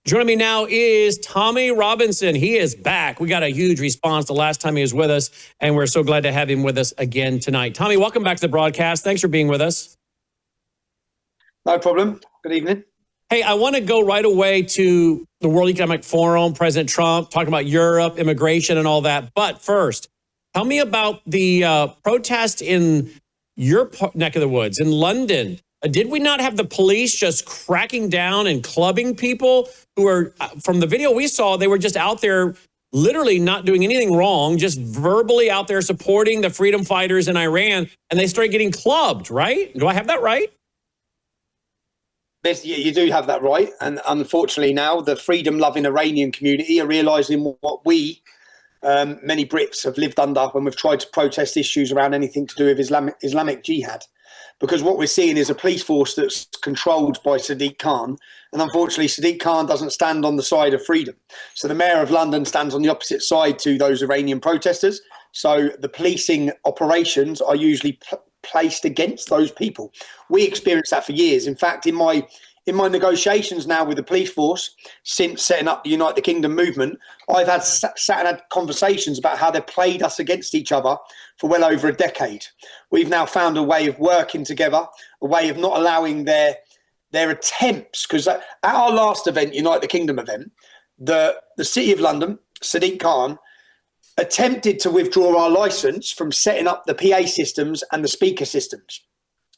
Joining me now is Tommy Robinson. He is back. We got a huge response the last time he was with us, and we're so glad to have him with us again tonight. Tommy, welcome back to the broadcast. Thanks for being with us. No problem. Good evening. Hey, I want to go right away to the World Economic Forum, President Trump, talking about Europe, immigration, and all that. But first, tell me about the protest in your neck of the woods, in London. Did we not have the police just cracking down and clubbing people who are, from the video we saw, they were just out there literally not doing anything wrong, just verbally out there supporting the freedom fighters in Iran, and they started getting clubbed, right? Do I have that right? Yes, you do have that right. And unfortunately now the freedom-loving Iranian community are realising what we, many Brits, have lived under when we've tried to protest issues around anything to do with Islamic jihad. Because what we're seeing is a police force that's controlled by Sadiq Khan. And unfortunately, Sadiq Khan doesn't stand on the side of freedom. So the mayor of London stands on the opposite side to those Iranian protesters. So the policing operations are usually placed against those people. We experienced that for years. In fact, in my negotiations now with the police force, since setting up the Unite the Kingdom movement, I've had sat and had conversations about how they played us against each other for well over a decade. We've now found a way of working together, a way of not allowing their attempts, because at our last event, Unite the Kingdom event, the City of London, Sadiq Khan, attempted to withdraw our licence from setting up the PA systems and the speaker systems.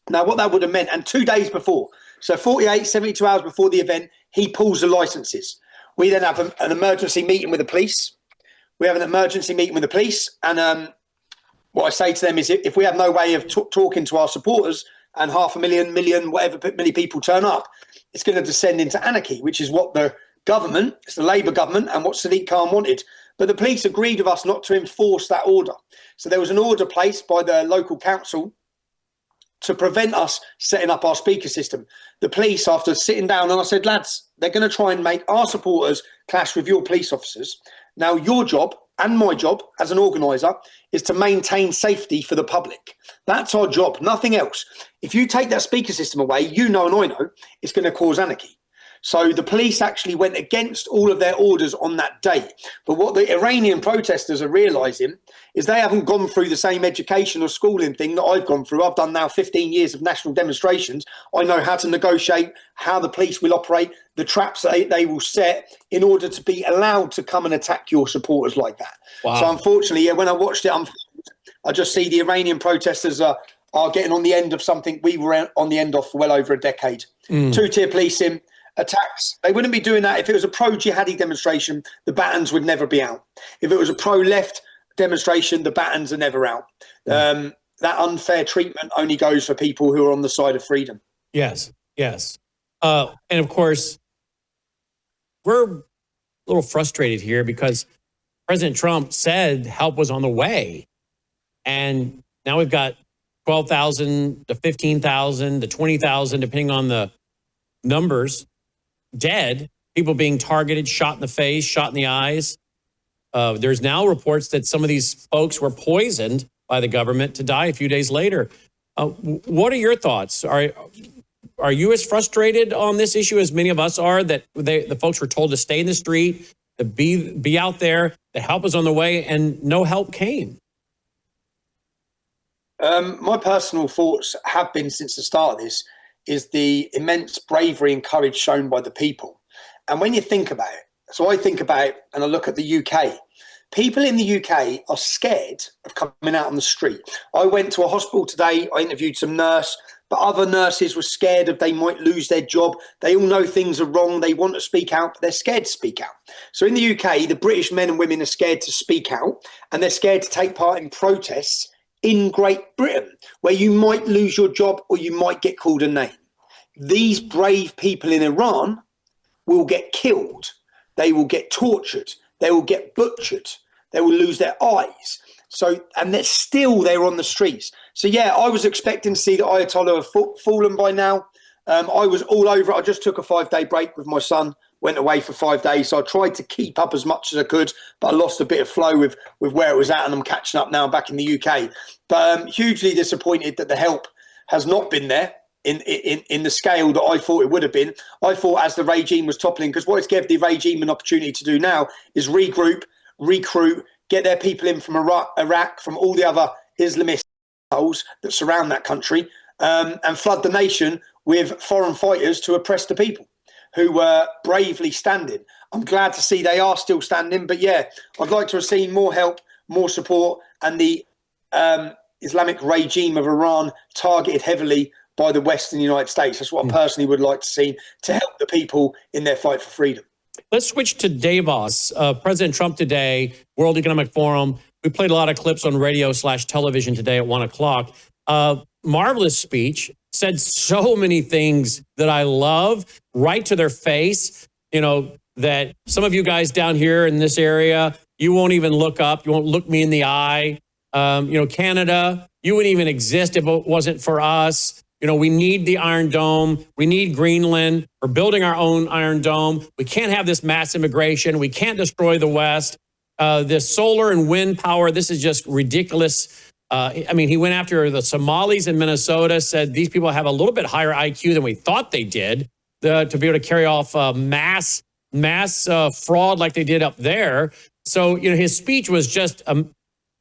Now, what that would have meant, and 2 days before, so 48, 72 hours before the event, he pulls the licenses. We then have an emergency meeting with the police. And what I say to them is, if we have no way of talking to our supporters and 500,000, whatever many people turn up, it's going to descend into anarchy, which is what the government, it's the Labour government, and what Sadiq Khan wanted. But the police agreed with us not to enforce that order. So there was an order placed by the local council to prevent us setting up our speaker system. The police, after sitting down, and I said, lads, they're going to try and make our supporters clash with your police officers. Now, your job and my job as an organiser is to maintain safety for the public. That's our job, nothing else. If you take that speaker system away, you know and I know it's going to cause anarchy. So the police actually went against all of their orders on that day. But what the Iranian protesters are realising is they haven't gone through the same education or schooling thing that I've gone through. I've done now 15 years of national demonstrations. I know how to negotiate, how the police will operate, the traps they will set in order to be allowed to come and attack your supporters like that. Wow. So unfortunately, when I watched it, I just see the Iranian protesters are getting on the end of something we were on the end of for well over a decade. Two-tier policing, attacks. They wouldn't be doing that if it was a pro-jihadi demonstration. The batons would never be out. If it was a pro-left demonstration, the batons are never out. That unfair treatment only goes for people who are on the side of freedom. Yes. And of course, we're a little frustrated here because President Trump said help was on the way. And now we've got 12,000 to 15,000 to 20,000, depending on the numbers, dead, people being targeted, shot in the face, shot in the eyes. There's now reports that some of these folks were poisoned by the government to die a few days later. What are your thoughts? Are you as frustrated on this issue as many of us are, that the folks were told to stay in the street, to be out there, that help was on the way, and no help came? My personal thoughts have been, since the start of this, is the immense bravery and courage shown by the people. And when you think about it, so I think about it and I look at the UK, people in the UK are scared of coming out on the street. I went to a hospital today, I interviewed some nurse, but other nurses were scared of they might lose their job. They all know things are wrong. They want to speak out, but they're scared to speak out. So in the UK, the British men and women are scared to speak out, and they're scared to take part in protests in Great Britain, where you might lose your job or you might get called a name. These brave people in Iran will get killed. They will get tortured. They will get butchered. They will lose their eyes. So, and they're on the streets. So yeah, I was expecting to see the Ayatollah have fallen by now. I was all over it. I just took a 5-day break with my son, went away for 5 days. So I tried to keep up as much as I could, but I lost a bit of flow with where it was at, and I'm catching up now back in the UK. But hugely disappointed that the help has not been there. in the scale that I thought it would have been. I thought as the regime was toppling, because what it's given the regime an opportunity to do now is regroup, recruit, get their people in from Iraq, from all the other Islamist holes that surround that country, and flood the nation with foreign fighters to oppress the people who were bravely standing. I'm glad to see they are still standing, but yeah, I'd like to have seen more help, more support, and the Islamic regime of Iran targeted heavily by the West and the United States. That's what I personally would like to see to help the people in their fight for freedom. Let's switch to Davos. President Trump today, World Economic Forum. We played a lot of clips on radio/television today at 1 o'clock. Marvelous speech, said so many things that I love, right to their face. You know, that some of you guys down here in this area, you won't even look up. You won't look me in the eye. You know, Canada, you wouldn't even exist if it wasn't for us. You know, we need the Iron Dome. We need Greenland. We're building our own Iron Dome. We can't have this mass immigration. We can't destroy the West. This solar and wind power, this is just ridiculous. I mean, he went after the Somalis in Minnesota, said these people have a little bit higher IQ than we thought they did to be able to carry off mass fraud like they did up there. So, you know, his speech was just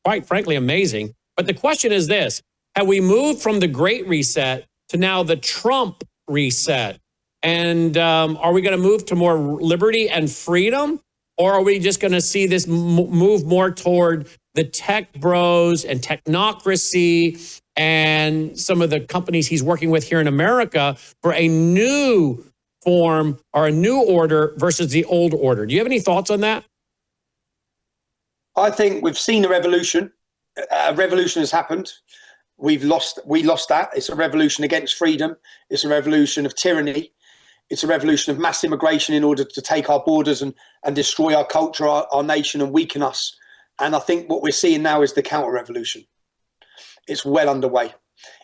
quite frankly amazing. But the question is this: have we moved from the Great Reset to now the Trump reset? And are we going to move to more liberty and freedom? Or are we just going to see this move more toward the tech bros and technocracy and some of the companies he's working with here in America for a new form or a new order versus the old order? Do you have any thoughts on that? I think we've seen a revolution. A revolution has happened. We lost that. It's a revolution against freedom. It's a revolution of tyranny. It's a revolution of mass immigration in order to take our borders and destroy our culture, our nation, and weaken us. And I think what we're seeing now is the counter-revolution. It's well underway.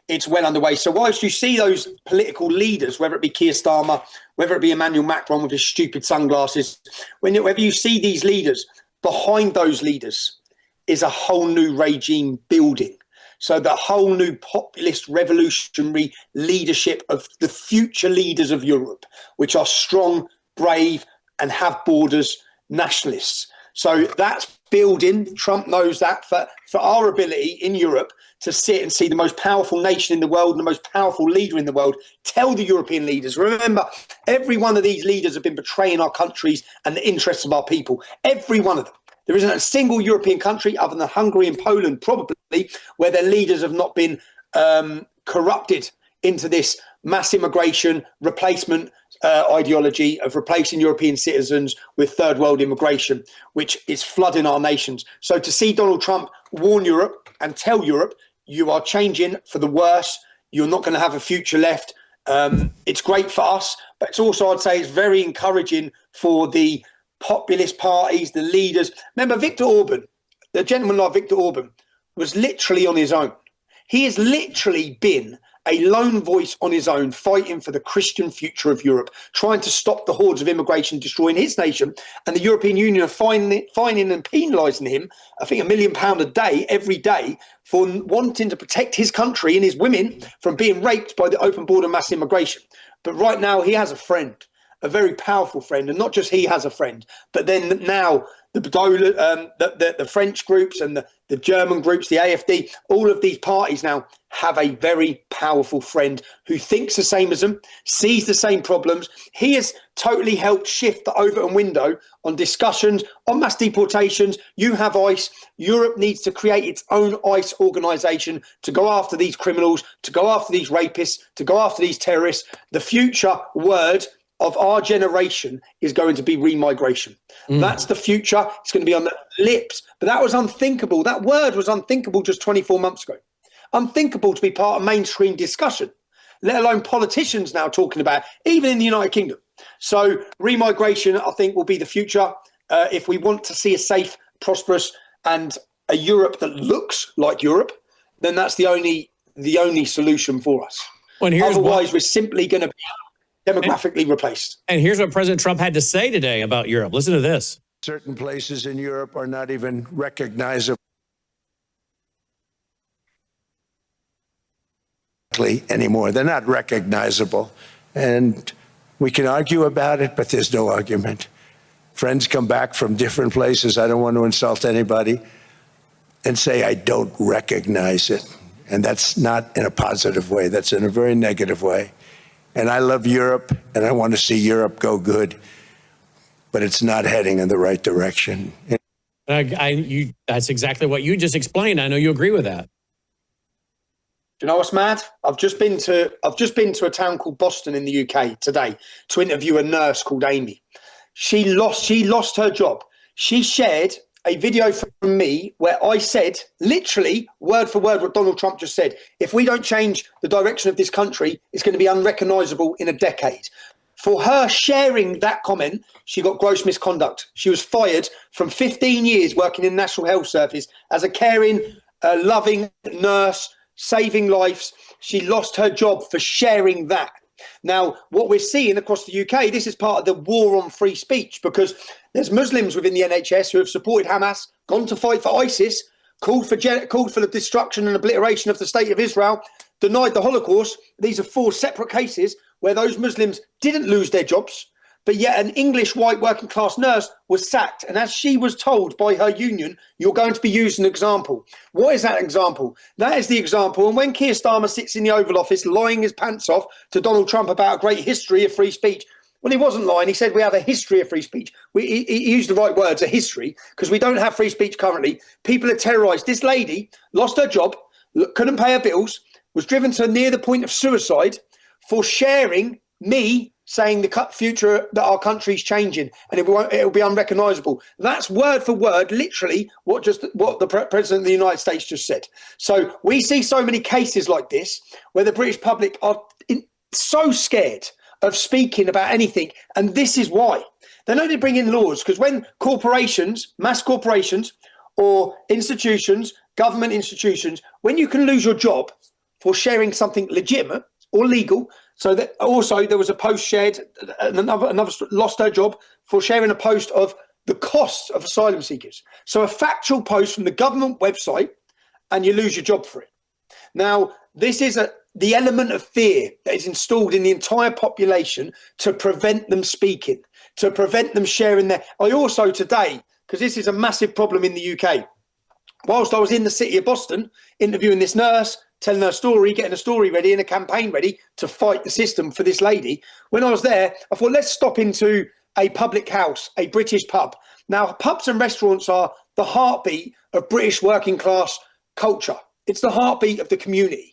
It's well underway. So whilst you see those political leaders, whether it be Keir Starmer, whether it be Emmanuel Macron with his stupid sunglasses, whenever you see these leaders, behind those leaders is a whole new regime building. So the whole new populist revolutionary leadership of the future leaders of Europe, which are strong, brave, and have borders nationalists. So that's building. Trump knows that for our ability in Europe to sit and see the most powerful nation in the world and the most powerful leader in the world tell the European leaders, remember, every one of these leaders have been betraying our countries and the interests of our people. Every one of them. There isn't a single European country other than Hungary and Poland, probably, where their leaders have not been corrupted into this mass immigration replacement ideology of replacing European citizens with third world immigration, which is flooding our nations. So to see Donald Trump warn Europe and tell Europe, you are changing for the worse, you're not going to have a future left. It's great for us, but it's also, I'd say, it's very encouraging for the populist parties, the leaders. Remember, Viktor Orban, the gentleman like Viktor Orban, was literally on his own. He has literally been a lone voice on his own, fighting for the Christian future of Europe, trying to stop the hordes of immigration destroying his nation. And the European Union are fining and penalising him, I think £1 million a day, every day, for wanting to protect his country and his women from being raped by the open border mass immigration. But right now he has a friend, a very powerful friend, and not just he has a friend, but then now the French groups and the German groups, the AfD, all of these parties now have a very powerful friend who thinks the same as them, sees the same problems. He has totally helped shift the Overton window on discussions on mass deportations. You have ICE. Europe needs to create its own ICE organisation to go after these criminals, to go after these rapists, to go after these terrorists. The future word of our generation is going to be remigration. That's the future. It's going to be on the lips. But that was unthinkable. That word was unthinkable just 24 months ago. Unthinkable to be part of mainstream discussion, let alone politicians now talking about, even in the United Kingdom. So remigration, I think, will be the future. If we want to see a safe, prosperous, and a Europe that looks like Europe, then that's the only solution for us. Well, otherwise, we're simply going to be demographically replaced. And here's what President Trump had to say today about Europe. Listen to this. Certain places in Europe are not even recognizable anymore. They're not recognizable. And we can argue about it, but there's no argument. Friends come back from different places. I don't want to insult anybody and say I don't recognize it. And that's not in a positive way. That's in a very negative way. And I love Europe, and I want to see Europe go good, but it's not heading in the right direction. That's exactly what you just explained. I know you agree with that. Do you know what's mad? I've just been to a town called Boston in the UK today to interview a nurse called Amy. She lost her job. She shared a video from me where I said, literally, word for word, what Donald Trump just said. If we don't change the direction of this country, it's going to be unrecognizable in a decade. For her sharing that comment, she got gross misconduct. She was fired from 15 years working in the National Health Service as a caring, loving nurse, saving lives. She lost her job for sharing that. Now, what we're seeing across the UK, this is part of the war on free speech, because there's Muslims within the NHS who have supported Hamas, gone to fight for ISIS, called for the destruction and obliteration of the state of Israel, denied the Holocaust. These are 4 separate cases where those Muslims didn't lose their jobs, but yet an English white working class nurse was sacked. And as she was told by her union, you're going to be used as an example. What is that example? That is the example. And when Keir Starmer sits in the Oval Office lying his pants off to Donald Trump about a great history of free speech, well, he wasn't lying. He said we have a history of free speech. He used the right words, a history, because we don't have free speech currently. People are terrorised. This lady lost her job, couldn't pay her bills, was driven to near the point of suicide for sharing me saying the future that our country's changing and it'll be unrecognisable. That's word for word, literally what the President of the United States just said. So we see so many cases like this where the British public are so scared of speaking about anything, and this is why. They know they bring in laws, because when corporations, mass corporations or institutions, government institutions, when you can lose your job for sharing something legitimate or legal. So that also there was a post shared, another lost her job for sharing a post of the costs of asylum seekers. So a factual post from the government website, and you lose your job for it. Now, this is the element of fear that is installed in the entire population to prevent them speaking, to prevent them sharing their. I also today, because this is a massive problem in the UK, whilst I was in the city of Boston interviewing this nurse, telling her story, getting a story ready and a campaign ready to fight the system for this lady. When I was there, I thought, let's stop into a public house, a British pub. Now, pubs and restaurants are the heartbeat of British working class culture. It's the heartbeat of the community.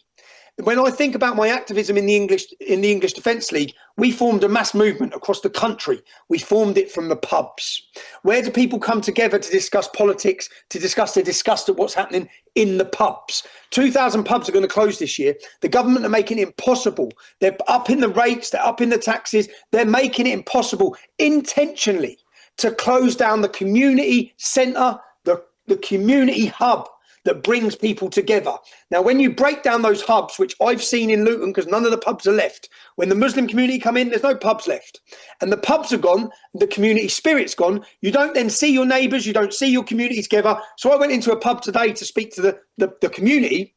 When I think about my activism in the English Defence League, we formed a mass movement across the country. We formed it from the pubs. Where do people come together to discuss politics, to discuss their disgust at what's happening in the pubs? 2,000 pubs are going to close this year. The government are making it impossible. They're upping the rates, they're upping the taxes. They're making it impossible intentionally to close down the community centre, the community hub that brings people together. Now, when you break down those hubs, which I've seen in Luton, because none of the pubs are left, when the Muslim community come in, there's no pubs left. And the pubs are gone, the community spirit's gone. You don't then see your neighbours, you don't see your community together. So I went into a pub today to speak to the community,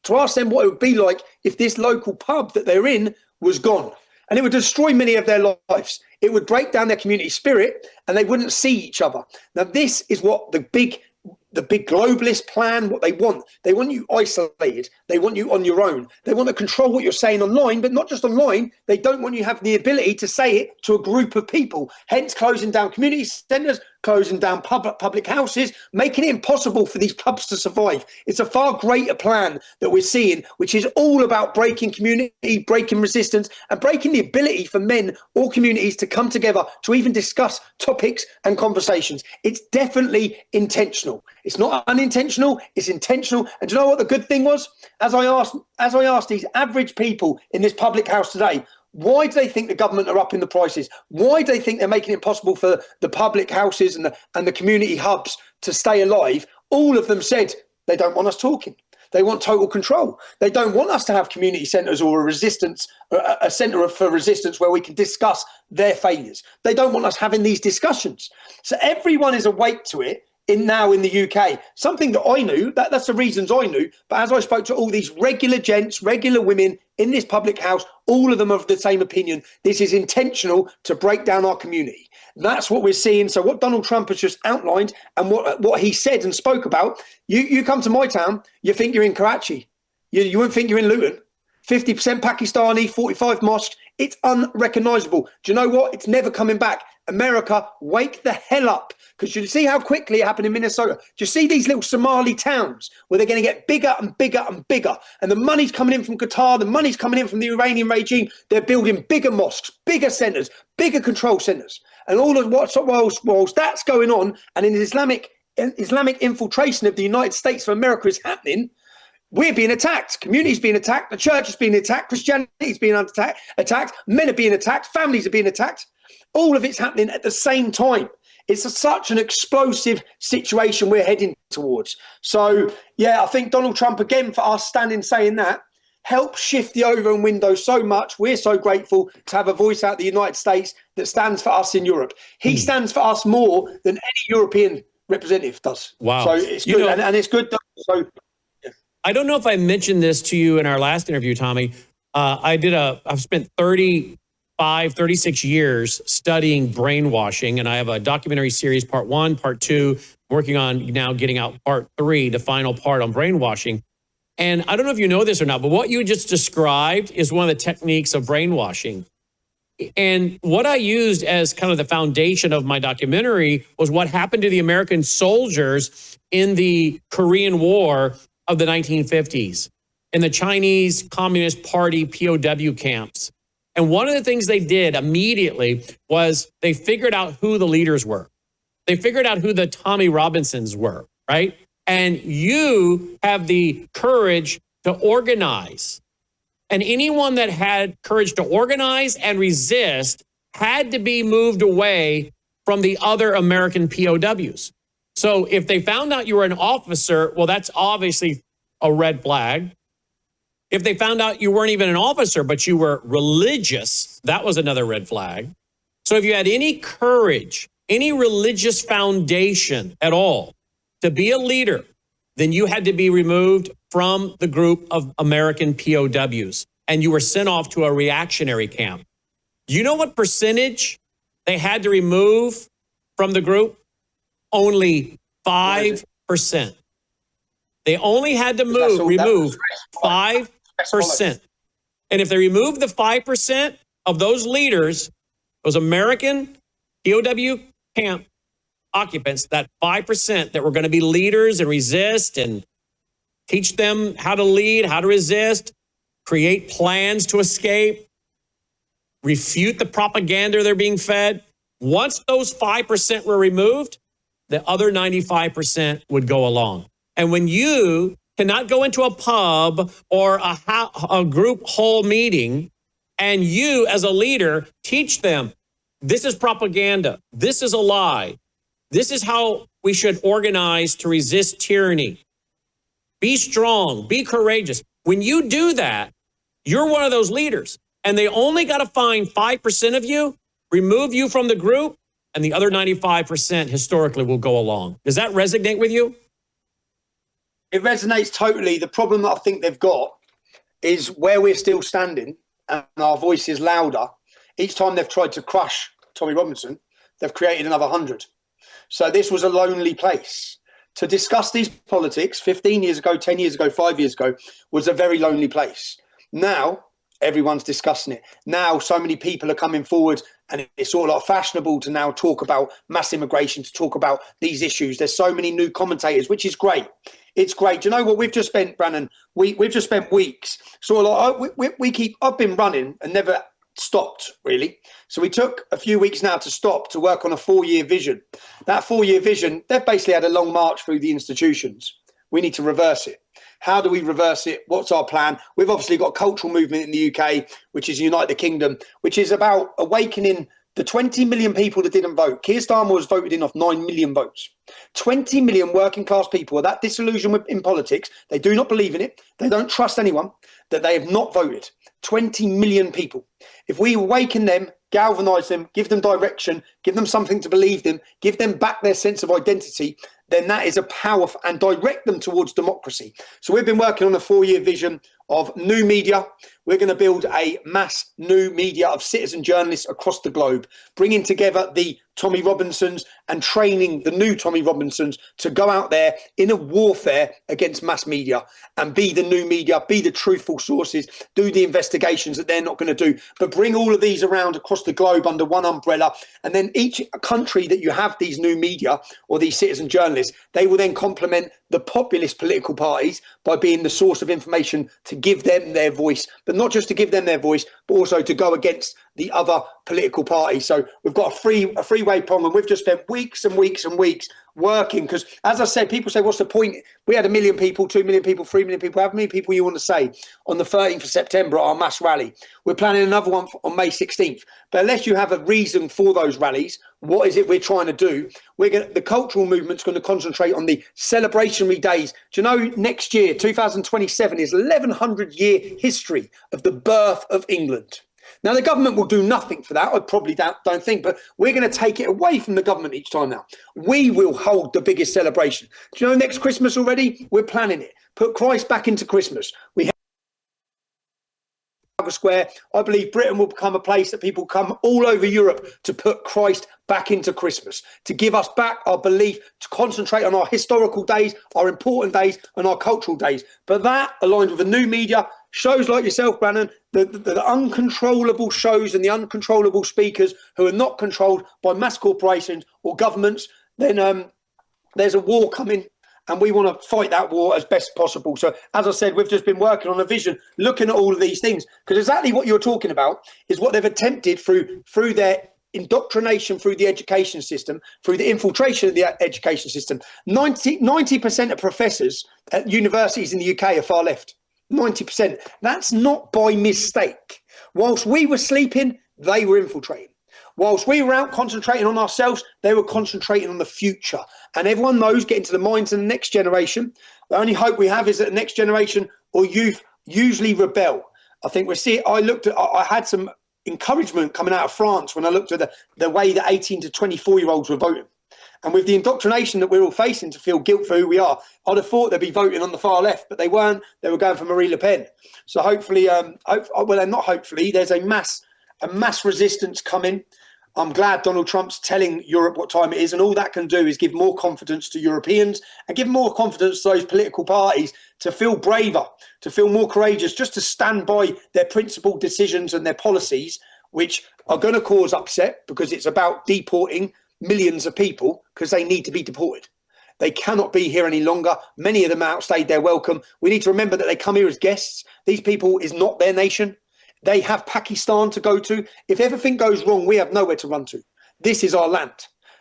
to ask them what it would be like if this local pub that they're in was gone. And it would destroy many of their lives. It would break down their community spirit, and they wouldn't see each other. Now, this is what the big globalist plan, what they want. They want you isolated. They want you on your own. They want to control what you're saying online, but not just online. They don't want you having the ability to say it to a group of people. Hence closing down community centres, closing down public houses, making it impossible for these pubs to survive. It's a far greater plan that we're seeing, which is all about breaking community, breaking resistance, and breaking the ability for men or communities to come together to even discuss topics and conversations. It's definitely intentional. It's not unintentional, it's intentional. And do you know what the good thing was? As I asked these average people in this public house today, why do they think the government are upping the prices? Why do they think they're making it impossible for the public houses and the community hubs to stay alive? All of them said they don't want us talking. They want total control. They don't want us to have community centres or a centre for resistance where we can discuss their failures. They don't want us having these discussions. So everyone is awake to it. now in the UK. Something that I knew, that's the reasons I knew. But as I spoke to all these regular gents, regular women in this public house, all of them are of the same opinion. This is intentional to break down our community. That's what we're seeing. So what Donald Trump has just outlined and what he said and spoke about, you come to my town, you think you're in Karachi. You wouldn't think you're in Luton. 50% Pakistani, 45 mosques. It's unrecognisable. Do you know what? It's never coming back. America, wake the hell up. Because you see how quickly it happened in Minnesota. Do you see these little Somali towns where they're going to get bigger and bigger and bigger? And the money's coming in from Qatar. The money's coming in from the Iranian regime. They're building bigger mosques, bigger centres, bigger control centres. And all of whilst that's going on, and in Islamic infiltration of the United States of America is happening, we're being attacked. Communities being attacked. The church is being attacked. Christianity is being attacked. Men are being attacked. Families are being attacked. All of it's happening at the same time. It's such an explosive situation we're heading towards. So, yeah, I think Donald Trump, again, for us standing saying that, helped shift the over and window so much. We're so grateful to have a voice out of the United States that stands for us in Europe. He stands for us more than any European representative does. Wow. So it's good. And it's good. So I don't know if I mentioned this to you in our last interview, Tommy. I've spent 36 years studying brainwashing, and I have a documentary series, part 1, part 2, working on now getting out part 3, the final part on brainwashing. And I don't know if you know this or not, but what you just described is one of the techniques of brainwashing. And what I used as kind of the foundation of my documentary was what happened to the American soldiers in the Korean War of the 1950s in the Chinese Communist Party POW camps. And one of the things they did immediately was they figured out who the leaders were. They figured out who the Tommy Robinsons were, right? And you have the courage to organize. And anyone that had courage to organize and resist had to be moved away from the other American POWs. So if they found out you were an officer, well, that's obviously a red flag. If they found out you weren't even an officer, but you were religious, that was another red flag. So if you had any courage, any religious foundation at all to be a leader, then you had to be removed from the group of American POWs, and you were sent off to a reactionary camp. Do you know what percentage they had to remove from the group? Only 5%. They only had to remove 5%. And if they removed the 5% of those leaders, those American POW camp occupants, that 5% that were going to be leaders and resist and teach them how to lead, how to resist, create plans to escape, refute the propaganda they're being fed. Once those 5% were removed, the other 95% would go along. And when you cannot go into a pub or a group whole meeting and you as a leader teach them, this is propaganda, this is a lie, this is how we should organize to resist tyranny. Be strong, be courageous. When you do that, you're one of those leaders. And they only got to find 5% of you, remove you from the group, and the other 95% historically will go along. Does that resonate with you? It resonates totally. The problem that I think they've got is where we're still standing and our voice is louder. Each time they've tried to crush Tommy Robinson, they've created another 100. So this was a lonely place. To discuss these politics 15 years ago, 10 years ago, 5 years ago was a very lonely place. Now, everyone's discussing it. Now, so many people are coming forward and it's all like fashionable to now talk about mass immigration, to talk about these issues. There's so many new commentators, which is great. It's great. Do you know what we've just spent, Brandon? We've just spent weeks. So like I've been running and never stopped really. So we took a few weeks now to stop to work on a 4-year vision. That 4-year vision, they've basically had a long march through the institutions. We need to reverse it. How do we reverse it? What's our plan? We've obviously got a cultural movement in the UK, which is Unite the Kingdom, which is about awakening the 20 million people that didn't vote. Keir Starmer was voted in off 9 million votes. 20 million working class people are that disillusioned in politics. They do not believe in it. They don't trust anyone, that they have not voted. 20 million people. If we awaken them, galvanise them, give them direction, give them something to believe in, give them back their sense of identity, then that is a power and direct them towards democracy. So we've been working on a 4-year vision of new media. We're going to build a mass new media of citizen journalists across the globe, bringing together the Tommy Robinsons and training the new Tommy Robinsons to go out there in a warfare against mass media and be the new media, be the truthful sources, do the investigations that they're not going to do, but bring all of these around across the globe under one umbrella. And then each country that you have these new media or these citizen journalists, they will then complement the populist political parties by being the source of information to give them their voice, but not just to give them their voice, but also to go against the other political parties. So we've got a freeway prong, and we've just spent weeks and weeks and weeks working, because as I said, people say, what's the point? We had 1 million people, 2 million people, 3 million people, how many people you want to say on the 13th of September at our mass rally? We're planning another one on May 16th. But unless you have a reason for those rallies, what is it we're trying to do? The cultural movement's going to concentrate on the celebrationary days. Do you know, next year, 2027, is 1100-year history of the birth of England. Now, the government will do nothing for that. I probably don't think, but we're going to take it away from the government each time now. We will hold the biggest celebration. Do you know, next Christmas already, we're planning it. Put Christ back into Christmas. We have a square. I believe Britain will become a place that people come all over Europe to put Christ back into Christmas, to give us back our belief, to concentrate on our historical days, our important days, and our cultural days. But that, aligned with the new media, shows like yourself, Brannon, the uncontrollable shows and the uncontrollable speakers who are not controlled by mass corporations or governments, then there's a war coming, and we want to fight that war as best possible. So, as I said, we've just been working on a vision, looking at all of these things, because exactly what you're talking about is what they've attempted through their indoctrination, through the education system, through the infiltration of the education system. 90% of professors at universities in the UK are far left. 90%. That's not by mistake. Whilst we were sleeping, they were infiltrating. Whilst we were out concentrating on ourselves, they were concentrating on the future. And everyone knows, getting to the minds of the next generation, the only hope we have is that the next generation or youth usually rebel. I think we're seeing, I had some encouragement coming out of France when I looked at the way that 18 to 24-year-olds were voting. And with the indoctrination that we're all facing to feel guilt for who we are, I'd have thought they'd be voting on the far left, but they weren't. They were going for Marine Le Pen. So hopefully, not hopefully, there's a mass resistance coming. I'm glad Donald Trump's telling Europe what time it is, and all that can do is give more confidence to Europeans and give more confidence to those political parties to feel braver, to feel more courageous, just to stand by their principled decisions and their policies, which are going to cause upset because it's about deporting millions of people because they need to be deported. They cannot be here any longer. Many of them outstayed their welcome. We need to remember that they come here as guests. These people is not their nation. They have Pakistan to go to. If everything goes wrong, we have nowhere to run to. This is our land.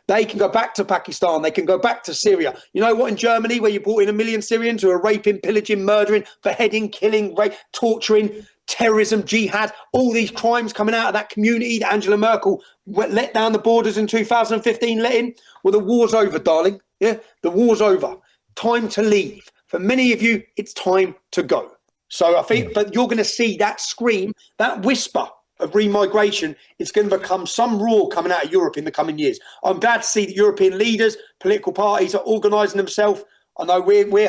They can go back to Pakistan. They can go back to Syria. You know what? In Germany, where you brought in 1 million Syrians who are raping, pillaging, murdering, beheading, killing, torturing, terrorism, jihad, all these crimes coming out of that community that Angela Merkel let down the borders in 2015, let in. Well, the war's over, darling. Yeah, the war's over. Time to leave. For many of you, it's time to go. So I think, but you're going to see that scream, that whisper of remigration. It's going to become some roar coming out of Europe in the coming years. I'm glad to see that European leaders, political parties are organising themselves. I know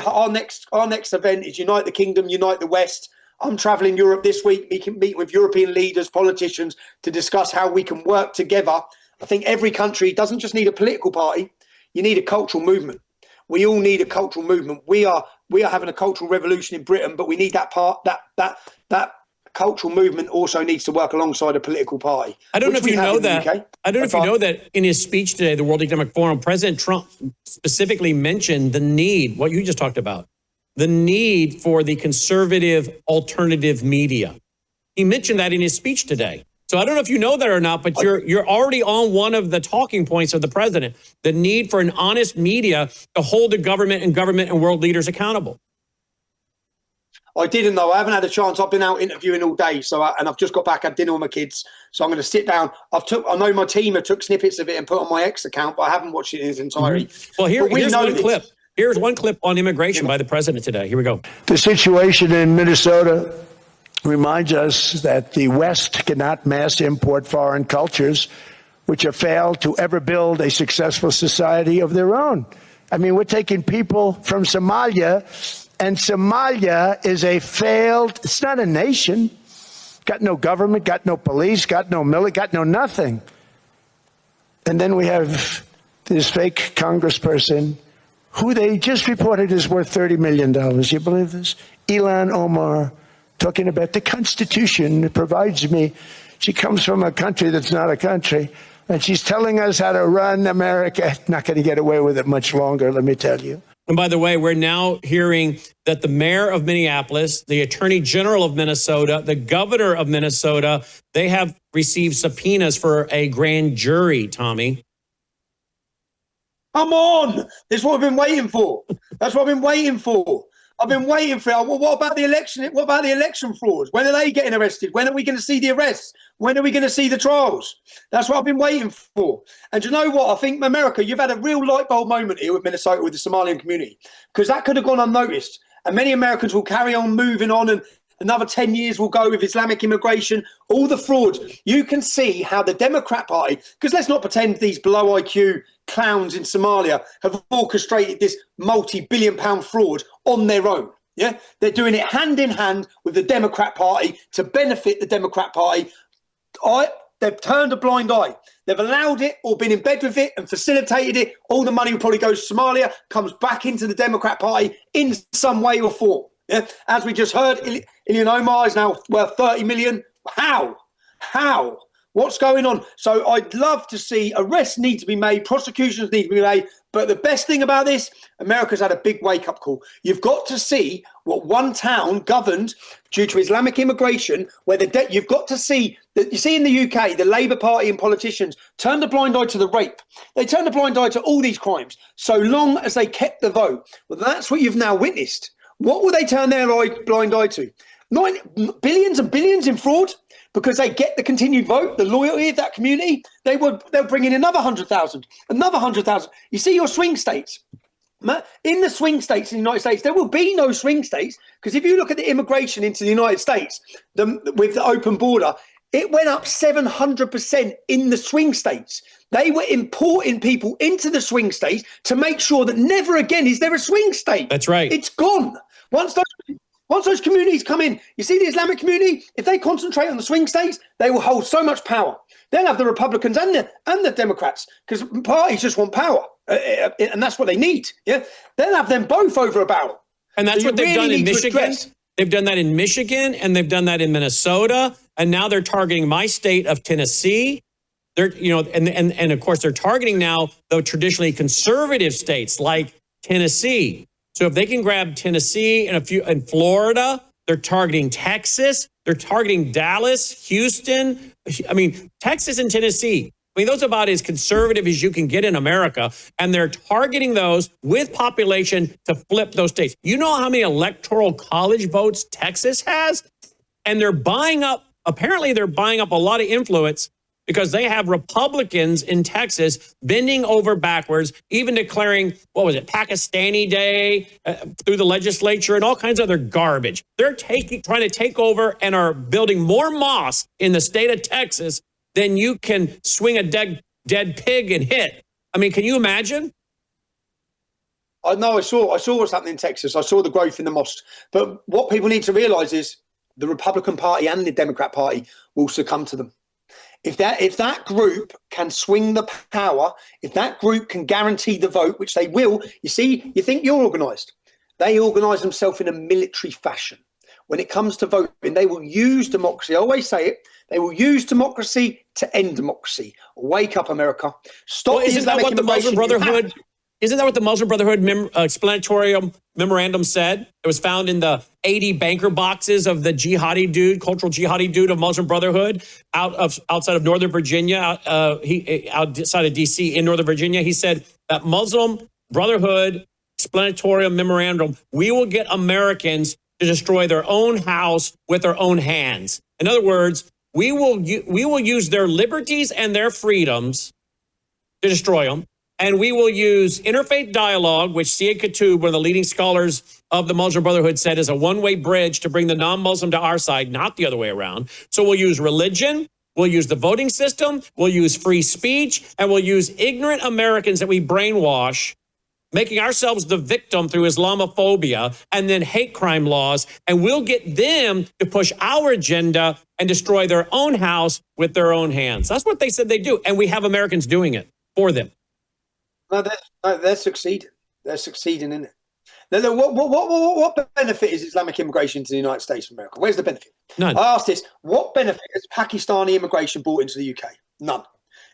our next event is Unite the Kingdom, Unite the West. I'm travelling Europe this week, meeting with European leaders, politicians to discuss how we can work together. I think every country doesn't just need a political party. You need a cultural movement. We all need a cultural movement. We are having a cultural revolution in Britain, but we need that cultural movement also needs to work alongside a political party. I don't know if you know that. I don't know if you know that in his speech today, the World Economic Forum, President Trump specifically mentioned the need, what you just talked about, the need for the conservative alternative media. He mentioned that in his speech today. So I don't know if you know that or not, but you're already on one of the talking points of the president, the need for an honest media to hold the government and world leaders accountable. I didn't know. I haven't had a chance. I've been out interviewing all day, and I've just got back, had dinner with my kids. So I'm going to sit down. I know my team have took snippets of it and put on my X account, but I haven't watched it in its entirety. Well, here's one clip. Here's one clip on immigration by the president today. Here we go. The situation in Minnesota reminds us that the West cannot mass import foreign cultures which have failed to ever build a successful society of their own. I mean, we're taking people from Somalia, and Somalia is a failed, it's not a nation. Got no government, got no police, got no military, got no nothing. And then we have this fake congressperson who they just reported is worth $30 million. You believe this? Ilhan Omar, talking about the Constitution provides me. She comes from a country that's not a country, and she's telling us how to run America. Not going to get away with it much longer, let me tell you. And by the way, we're now hearing that the mayor of Minneapolis, the attorney general of Minnesota, the governor of Minnesota, they have received subpoenas for a grand jury, Tommy. Come on. This is what I've been waiting for. That's what I've been waiting for. I've been waiting for it. Well, what about the election? What about the election frauds? When are they getting arrested? When are we going to see the arrests? When are we going to see the trials? That's what I've been waiting for. And you know what? I think, America, you've had a real light bulb moment here with Minnesota, with the Somalian community, because that could have gone unnoticed. And many Americans will carry on moving on, and another 10 years will go with Islamic immigration, all the fraud. You can see how the Democrat Party, because let's not pretend these below IQ clowns in Somalia have orchestrated this multi-billion-pound fraud on their own. Yeah, they're doing it hand in hand with the Democrat Party to benefit the Democrat Party. They've turned a blind eye. They've allowed it or been in bed with it and facilitated it. All the money will probably go to Somalia, comes back into the Democrat Party in some way or form. Yeah, as we just heard, Ilhan Omar is now worth 30 million. How? What's going on? So I'd love to see arrests need to be made, prosecutions need to be made. But the best thing about this, America's had a big wake-up call. You've got to see what one town governed due to Islamic immigration, where you've got to see that. You see in the UK, the Labour Party and politicians turned a blind eye to the rape. They turned a blind eye to all these crimes, so long as they kept the vote. Well, that's what you've now witnessed. What will they turn their blind eye to? Billions and billions in fraud because they get the continued vote, the loyalty of that community. They'll bring in another 100,000, another 100,000. You see your swing states. In the swing states in the United States, there will be no swing states, because if you look at the immigration into the United States with the open border, it went up 700% in the swing states. They were importing people into the swing states to make sure that never again is there a swing state. That's right. It's gone. Once those communities come in, you see the Islamic community, if they concentrate on the swing states, they will hold so much power. They'll have the Republicans and the Democrats, because parties just want power, and that's what they need. Yeah, they'll have them both over a barrel. And that's what they've done in Michigan. They've done that in Michigan, and they've done that in Minnesota, and now they're targeting my state of Tennessee. They're, and of course they're targeting now the traditionally conservative states like Tennessee. So if they can grab Tennessee and in Florida, they're targeting Texas, they're targeting Dallas, Houston. I mean, Texas and Tennessee. I mean, those are about as conservative as you can get in America. And they're targeting those with population to flip those states. You know how many electoral college votes Texas has? And apparently they're buying up a lot of influence, because they have Republicans in Texas bending over backwards, even declaring, Pakistani Day through the legislature and all kinds of other garbage. They're trying to take over and are building more mosques in the state of Texas than you can swing a dead pig and hit. I mean, can you imagine? I know. I saw what's happening in Texas. I saw the growth in the mosques. But what people need to realize is the Republican Party and the Democrat Party will succumb to them. If that group can swing the power, if that group can guarantee the vote, which they will, you think you're organised. They organise themselves in a military fashion. When it comes to voting, they will use democracy. I always say it. They will use democracy to end democracy. Wake up, America. Stop the Islamic immigration. Isn't that what the Muslim Brotherhood explanatory memorandum said? It was found in the 80 banker boxes of the cultural jihadi dude of Muslim Brotherhood outside of Northern Virginia, outside of D.C. in Northern Virginia. He said that Muslim Brotherhood explanatory memorandum, we will get Americans to destroy their own house with their own hands. In other words, we will use their liberties and their freedoms to destroy them. And we will use interfaith dialogue, which Syed Qutb, one of the leading scholars of the Muslim Brotherhood, said is a one-way bridge to bring the non-Muslim to our side, not the other way around. So we'll use religion, we'll use the voting system, we'll use free speech, and we'll use ignorant Americans that we brainwash, making ourselves the victim through Islamophobia and then hate crime laws. And we'll get them to push our agenda and destroy their own house with their own hands. That's what they said they do. And we have Americans doing it for them. No, they're succeeding. They're succeeding in it. Now, what benefit is Islamic immigration to the United States of America? Where's the benefit? None. I asked this, what benefit has Pakistani immigration brought into the UK? None.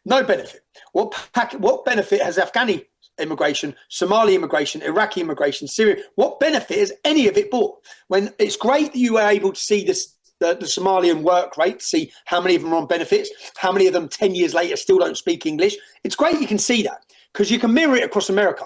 No benefit. What benefit has Afghani immigration, Somali immigration, Iraqi immigration, Syria? What benefit has any of it brought? When it's great that you were able to see this, the Somalian work rate, see how many of them are on benefits, how many of them 10 years later still don't speak English. It's great you can see that because you can mirror it across America.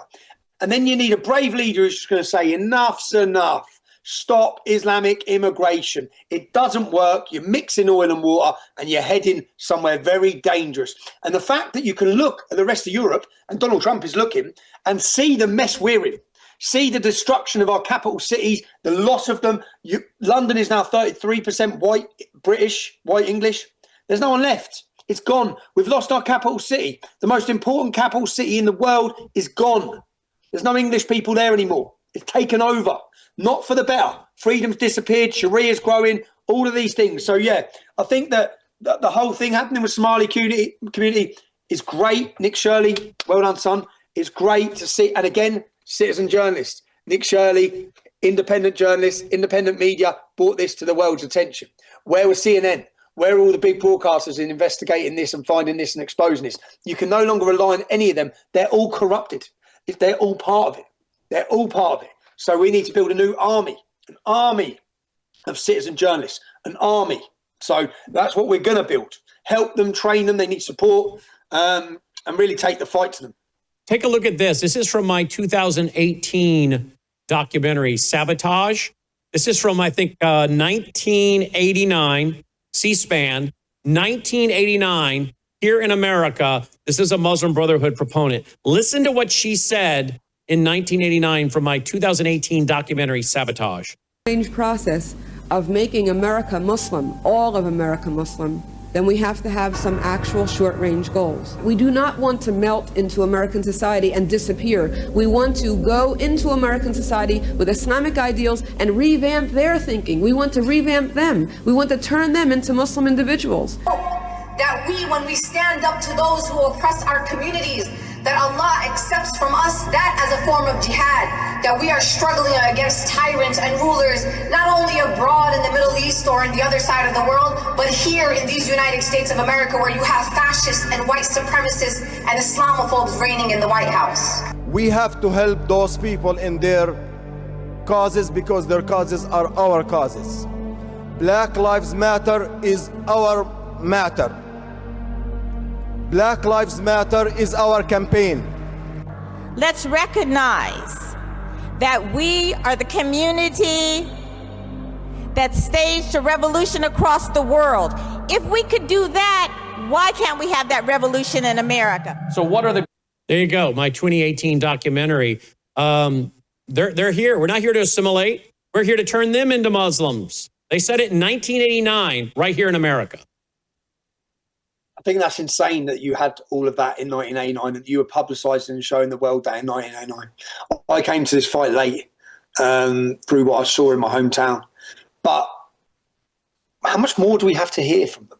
And then you need a brave leader who's just going to say, enough's enough. Stop Islamic immigration. It doesn't work. You're mixing oil and water and you're heading somewhere very dangerous. And the fact that you can look at the rest of Europe, and Donald Trump is looking, and see the mess we're in, see the destruction of our capital cities, the loss of them. London is now 33% white British, white English. There's no one left. It's gone. We've lost our capital city. The most important capital city in the world is gone. There's no English people there anymore. It's taken over. Not for the better. Freedom's disappeared. Sharia's growing. All of these things. So, yeah, I think that the whole thing happening with Somali community is great. Nick Shirley, well done, son. It's great to see. And again, citizen journalist. Nick Shirley, independent journalist, independent media, brought this to the world's attention. Where was CNN? Where are all the big broadcasters in investigating this and finding this and exposing this? You can no longer rely on any of them. They're all corrupted. They're all part of it. They're all part of it. So we need to build an army of citizen journalists, an army. So that's what we're going to build. Help them, train them. They need support and really take the fight to them. Take a look at this. This is from my 2018 documentary, Sabotage. This is from, I think, 1989, C-SPAN, 1989. Here in America, this is a Muslim Brotherhood proponent. Listen to what she said in 1989 from my 2018 documentary, Sabotage. Process of making America Muslim, all of America Muslim, then we have to have some actual short-range goals. We do not want to melt into American society and disappear. We want to go into American society with Islamic ideals and revamp their thinking. We want to revamp them. We want to turn them into Muslim individuals. That when we stand up to those who oppress our communities, that Allah accepts from us that as a form of jihad, that we are struggling against tyrants and rulers, not only abroad in the Middle East or in the other side of the world, but here in these United States of America, where you have fascists and white supremacists and Islamophobes reigning in the White House. We have to help those people in their causes because their causes are our causes. Black Lives Matter is our matter. Black Lives Matter is our campaign. Let's recognize that we are the community that staged a revolution across the world. If we could do that, why can't we have that revolution in America? So what are the... There you go, my 2018 documentary. They're here. We're not here to assimilate. We're here to turn them into Muslims. They said it in 1989, right here in America. I think that's insane that you had all of that in 1989 and you were publicising and showing the world that in 1989. I came to this fight late through what I saw in my hometown. But how much more do we have to hear from them?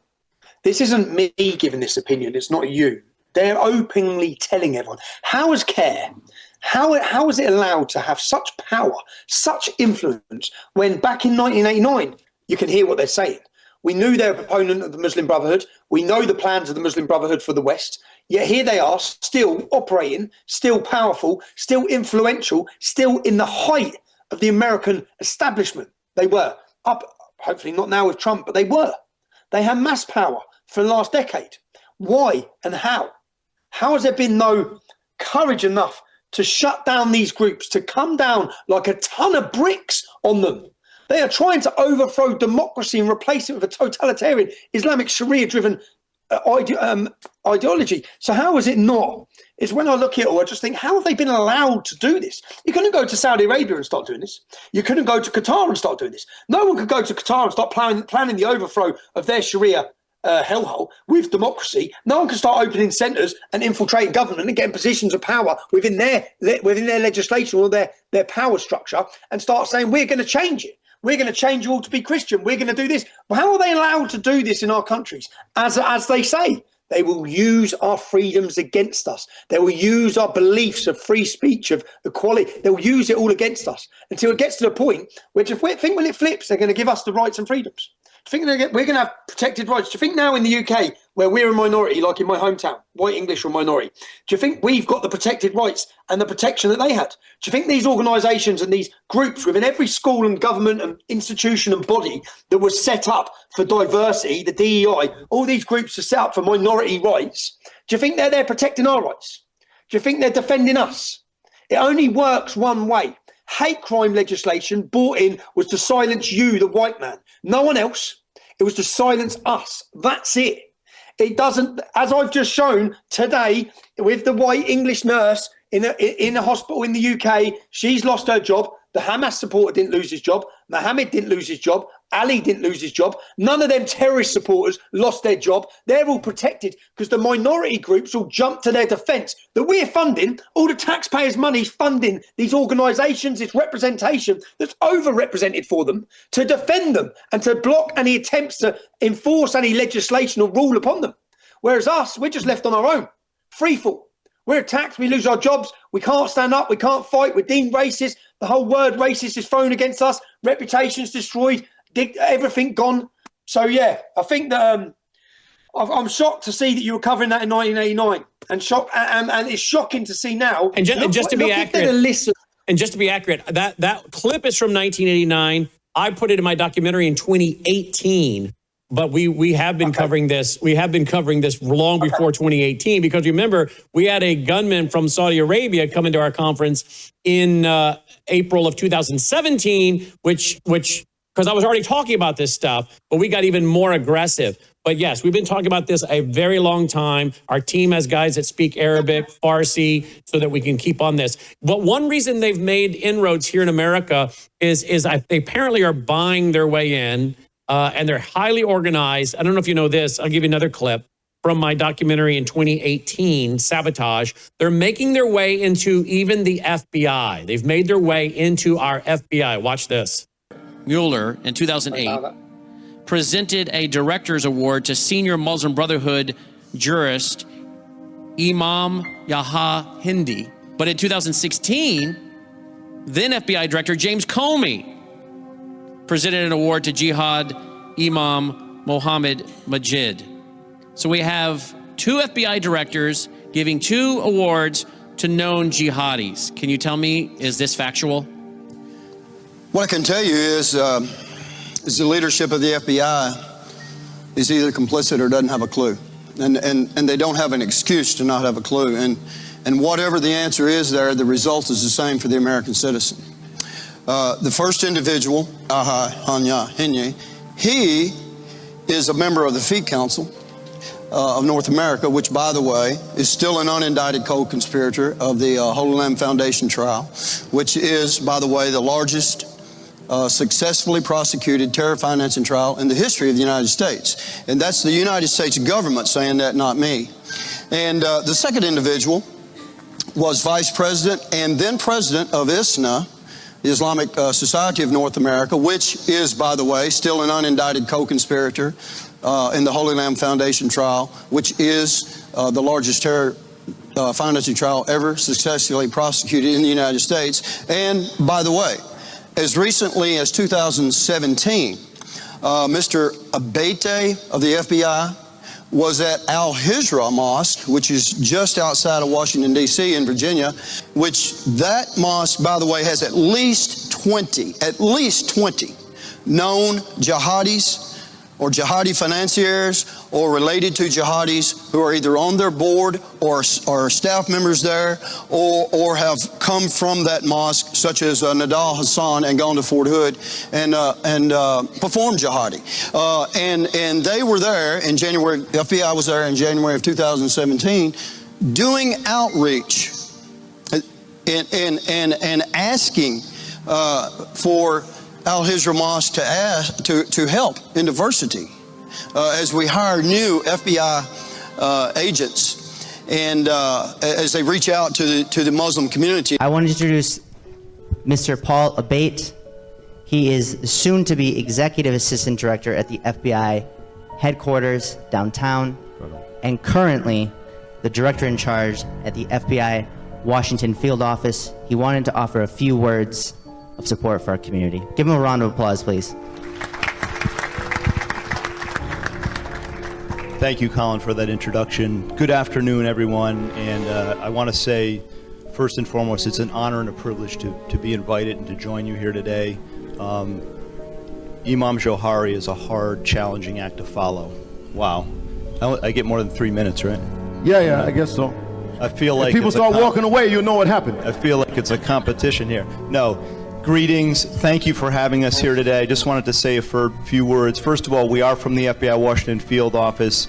This isn't me giving this opinion. It's not you. They're openly telling everyone. How is CARE? How is it allowed to have such power, such influence, when back in 1989, you can hear what they're saying? We knew they're a proponent of the Muslim Brotherhood. We know the plans of the Muslim Brotherhood for the West. Yet here they are, still operating, still powerful, still influential, still in the height of the American establishment. They were up, hopefully not now with Trump, but they were. They had mass power for the last decade. Why and how? How has there been no courage enough to shut down these groups, to come down like a ton of bricks on them? They are trying to overthrow democracy and replace it with a totalitarian Islamic Sharia-driven ideology. So how is it not? It's when I look at it all, I just think, how have they been allowed to do this? You couldn't go to Saudi Arabia and start doing this. You couldn't go to Qatar and start doing this. No one could go to Qatar and start planning the overthrow of their Sharia hellhole with democracy, no one can start opening centres and infiltrating government and getting positions of power within their legislation or their power structure and start saying, we're going to change it. We're going to change you all to be Christian. We're going to do this. Well, how are they allowed to do this in our countries? As they say, they will use our freedoms against us. They will use our beliefs of free speech, of equality. They'll use it all against us until it gets to the point where, do you think when it flips, they're going to give us the rights and freedoms? Do you think we're going to have protected rights? Do you think now in the UK, where we're a minority, like in my hometown, white English or minority, do you think we've got the protected rights and the protection that they had? Do you think these organisations and these groups within every school and government and institution and body that was set up for diversity, the DEI, all these groups are set up for minority rights, do you think they're there protecting our rights? Do you think they're defending us? It only works one way. Hate crime legislation brought in was to silence you, the white man. No one else. It was to silence us. That's it. It doesn't, as I've just shown today with the white English nurse in a hospital in the UK, she's lost her job. The Hamas supporter didn't lose his job. Mohammed didn't lose his job. Ali didn't lose his job. None of them terrorist supporters lost their job. They're all protected because the minority groups all jump to their defence. That we're funding, all the taxpayers' money funding these organisations, this representation that's overrepresented for them to defend them and to block any attempts to enforce any legislation or rule upon them. Whereas us, we're just left on our own. Free fall. We're attacked, we lose our jobs, we can't stand up, we can't fight, we're deemed racist. The whole word racist is thrown against us, reputation's destroyed, everything gone. So, yeah, I think that I'm shocked to see that you were covering that in 1989 and it's shocking to see now. And just to be accurate, that clip is from 1989. I put it in my documentary in 2018. But we have been covering this. We have been covering this long before 2018, because remember, we had a gunman from Saudi Arabia come into our conference in April of 2017, which because I was already talking about this stuff, but we got even more aggressive. But yes, we've been talking about this a very long time. Our team has guys that speak Arabic, Farsi, so that we can keep on this. But one reason they've made inroads here in America is they apparently are buying their way in. And they're highly organized. I don't know if you know this. I'll give you another clip from my documentary in 2018, Sabotage. They're making their way into even the FBI. They've made their way into our FBI. Watch this. Mueller, in 2008, presented a director's award to senior Muslim Brotherhood jurist Imam Yahya Hindi. But in 2016, then FBI Director James Comey presented an award to Jihad Imam Mohammed Majid. So we have two FBI directors giving two awards to known jihadis. Can you tell me, is this factual? What I can tell you is the leadership of the FBI is either complicit or doesn't have a clue. And they don't have an excuse to not have a clue. And whatever the answer is there, the result is the same for the American citizen. The first individual, Hanya Hinye, he is a member of the Fee Council of North America, which, by the way, is still an unindicted co-conspirator of the Holy Land Foundation trial, which is, by the way, the largest successfully prosecuted terror financing trial in the history of the United States. And that's the United States government saying that, not me. And the second individual was vice president and then president of ISNA, the Islamic Society of North America, which is, by the way, still an unindicted co-conspirator in the Holy Land Foundation trial, which is the largest terror financing trial ever successfully prosecuted in the United States. And, by the way, as recently as 2017, Mr. Abate of the FBI was at Al-Hijra Mosque, which is just outside of Washington, D.C. in Virginia, which that mosque, by the way, has at least 20 known jihadis or jihadi financiers or related to jihadis who are either on their board or staff members there or have come from that mosque, such as Nadal Hassan, and gone to Fort Hood and performed jihadi. And they were there in January, the FBI was there in January of 2017 doing outreach and asking for Al-Hijra Mosque to help in diversity. as we hire new FBI agents and as they reach out to the Muslim community. I want to introduce Mr. Paul Abate. He is soon to be Executive Assistant Director at the FBI headquarters downtown, and currently the Director in charge at the FBI Washington Field Office. He wanted to offer a few words of support for our community. Give him a round of applause, please. Thank you, Colin, for that introduction. Good afternoon, everyone. And I want to say, first and foremost, it's an honor and a privilege to be invited and to join you here today. Imam Johari is a hard, challenging act to follow. Wow. I get more than 3 minutes, right? Yeah, I guess so. I feel like if people start walking away, you'll know what happened. I feel like it's a competition here. No. Greetings. Thank you for having us here today. I just wanted to say a few words. First of all, we are from the FBI Washington Field Office.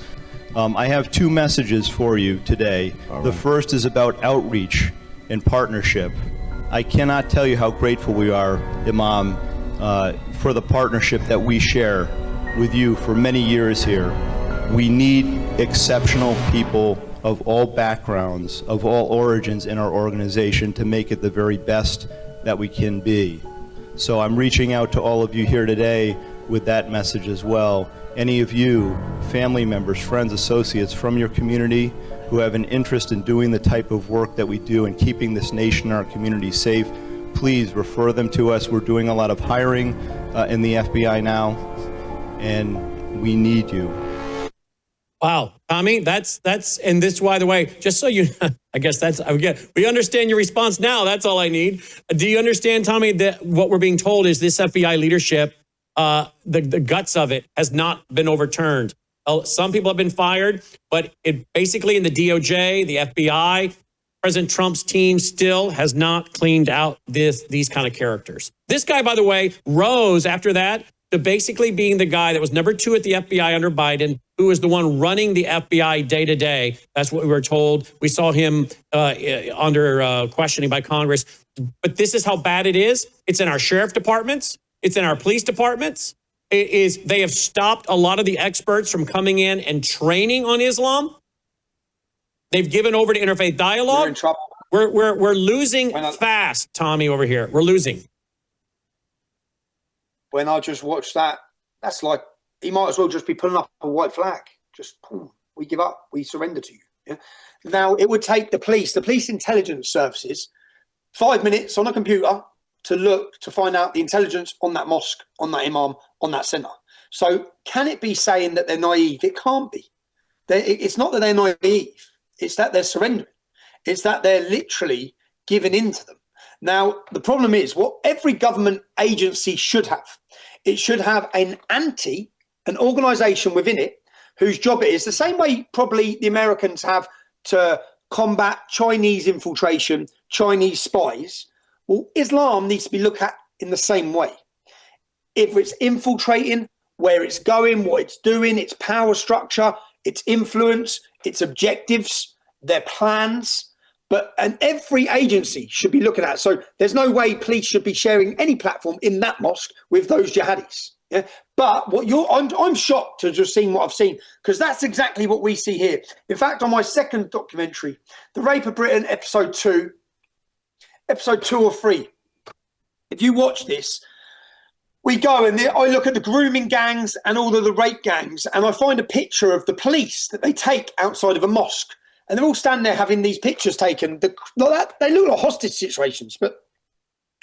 I have two messages for you today. Right. The first is about outreach and partnership. I cannot tell you how grateful we are, Imam, for the partnership that we share with you for many years here. We need exceptional people of all backgrounds, of all origins in our organization to make it the very best that we can be. So I'm reaching out to all of you here today with that message as well. Any of you, family members, friends, associates from your community who have an interest in doing the type of work that we do and keeping this nation and our community safe, please refer them to us. We're doing a lot of hiring in the FBI now, and we need you. Wow, Tommy, that's, and this, by the way, just so you, I guess that's, we understand your response now. That's all I need. Do you understand, Tommy, that what we're being told is this FBI leadership, the guts of it has not been overturned. Some people have been fired, but it basically in the DOJ, the FBI, President Trump's team still has not cleaned out these kind of characters. This guy, by the way, rose after that to basically being the guy that was number 2 at the FBI under Biden, who was the one running the FBI day to day. That's what we were told. We saw him under questioning by Congress. But this is how bad it is. It's in our sheriff departments. It's in our police departments. They have stopped a lot of the experts from coming in and training on Islam. They've given over to interfaith dialogue. You're in trouble. We're losing fast, Tommy, over here. We're losing. When I just watched that, that's like, he might as well just be putting up a white flag. Just, boom, we give up, we surrender to you. Yeah? Now, it would take the police intelligence services, 5 minutes on a computer to look, to find out the intelligence on that mosque, on that imam, on that center. So can it be saying that they're naive? It can't be. It's not that they're naive. It's that they're surrendering. It's that they're literally giving in to them. Now, the problem is what every government agency should have. It should have an organization within it whose job it is, the same way probably the Americans have to combat Chinese infiltration, Chinese spies. Well, Islam needs to be looked at in the same way. If it's infiltrating, where it's going, what it's doing, its power structure, its influence, its objectives, their plans, and every agency should be looking at it. So there's no way police should be sharing any platform in that mosque with those jihadis. Yeah? But I'm shocked to just seeing what I've seen, because that's exactly what we see here. In fact, on my second documentary, The Rape of Britain, episode 2 or 3, if you watch this, we go and I look at the grooming gangs and all of the rape gangs, and I find a picture of the police that they take outside of a mosque. And they're all standing there having these pictures taken. They look like hostage situations, but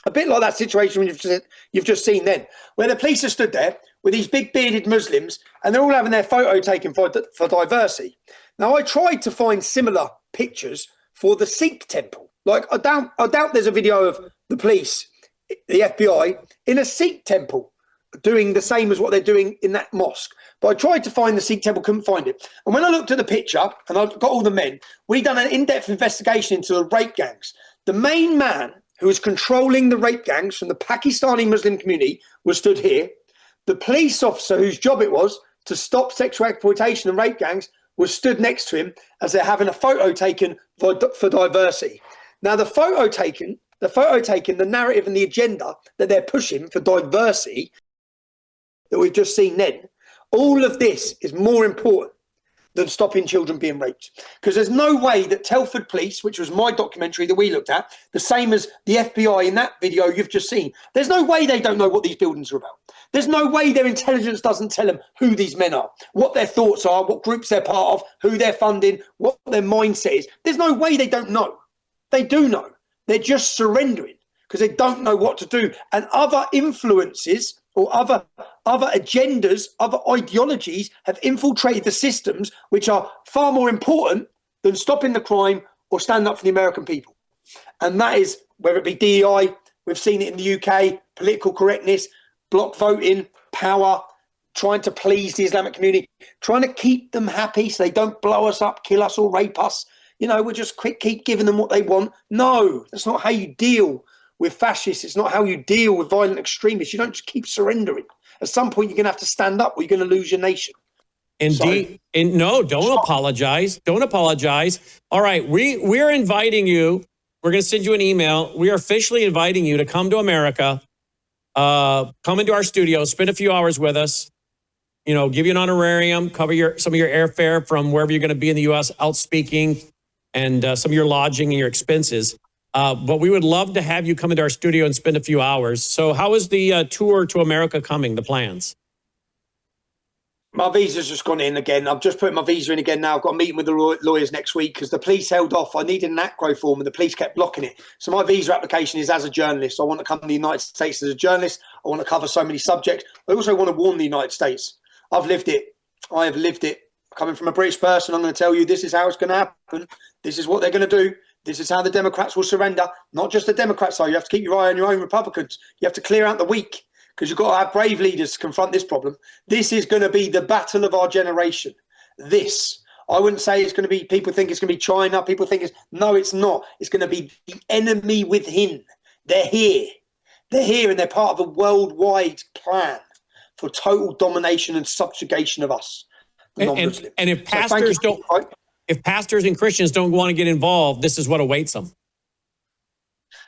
a bit like that situation you've just seen then, where the police are stood there with these big bearded Muslims, and they're all having their photo taken for diversity. Now, I tried to find similar pictures for the Sikh temple. Like, I doubt there's a video of the police, the FBI, in a Sikh temple doing the same as what they're doing in that mosque. But I tried to find the Sikh temple, couldn't find it. And when I looked at the picture, and I got all the men, we done an in-depth investigation into the rape gangs. The main man who was controlling the rape gangs from the Pakistani Muslim community was stood here. The police officer whose job it was to stop sexual exploitation and rape gangs was stood next to him as they're having a photo taken for diversity. Now, the photo taken, the narrative and the agenda that they're pushing for diversity that we've just seen then, All of this is more important than stopping children being raped. Because there's no way that Telford Police, which was my documentary that we looked at, the same as the FBI in that video you've just seen, there's no way they don't know what these buildings are about. There's no way their intelligence doesn't tell them who these men are, what their thoughts are, what groups they're part of, who they're funding, what their mindset is. There's no way they don't know. They do know. They're just surrendering because they don't know what to do. And other influences or other agendas, other ideologies have infiltrated the systems, which are far more important than stopping the crime or standing up for the American people. And that is, whether it be DEI, we've seen it in the UK, political correctness, block voting, power, trying to please the Islamic community, trying to keep them happy so they don't blow us up, kill us or rape us. You know, we'll just keep giving them what they want. No, that's not how you deal with fascists. It's not how you deal with violent extremists. You don't just keep surrendering. At some point, you're going to have to stand up or you're going to lose your nation. Indeed. No, don't apologize. Don't apologize. All right. We're inviting you. We're going to send you an email. We are officially inviting you to come to America, come into our studio, spend a few hours with us, you know, give you an honorarium, cover some of your airfare from wherever you're going to be in the U.S. out speaking, and some of your lodging and your expenses. But we would love to have you come into our studio and spend a few hours. So how is the tour to America coming, the plans? My visa's just gone in again. I've just put my visa in again now. I've got a meeting with the lawyers next week because the police held off. I needed an ACRO form and the police kept blocking it. So my visa application is as a journalist. I want to come to the United States as a journalist. I want to cover so many subjects. I also want to warn the United States. I've lived it. I have lived it. Coming from a British person, I'm going to tell you this is how it's going to happen. This is what they're going to do. This is how the Democrats will surrender. Not just the Democrats, though. You have to keep your eye on your own Republicans. You have to clear out the weak because you've got to have brave leaders to confront this problem. This is going to be the battle of our generation. This. I wouldn't say it's going to be, people think it's going to be China. People think no, it's not. It's going to be the enemy within. They're here. They're here and they're part of a worldwide plan for total domination and subjugation of us. And if pastors if pastors and Christians don't want to get involved, this is what awaits them.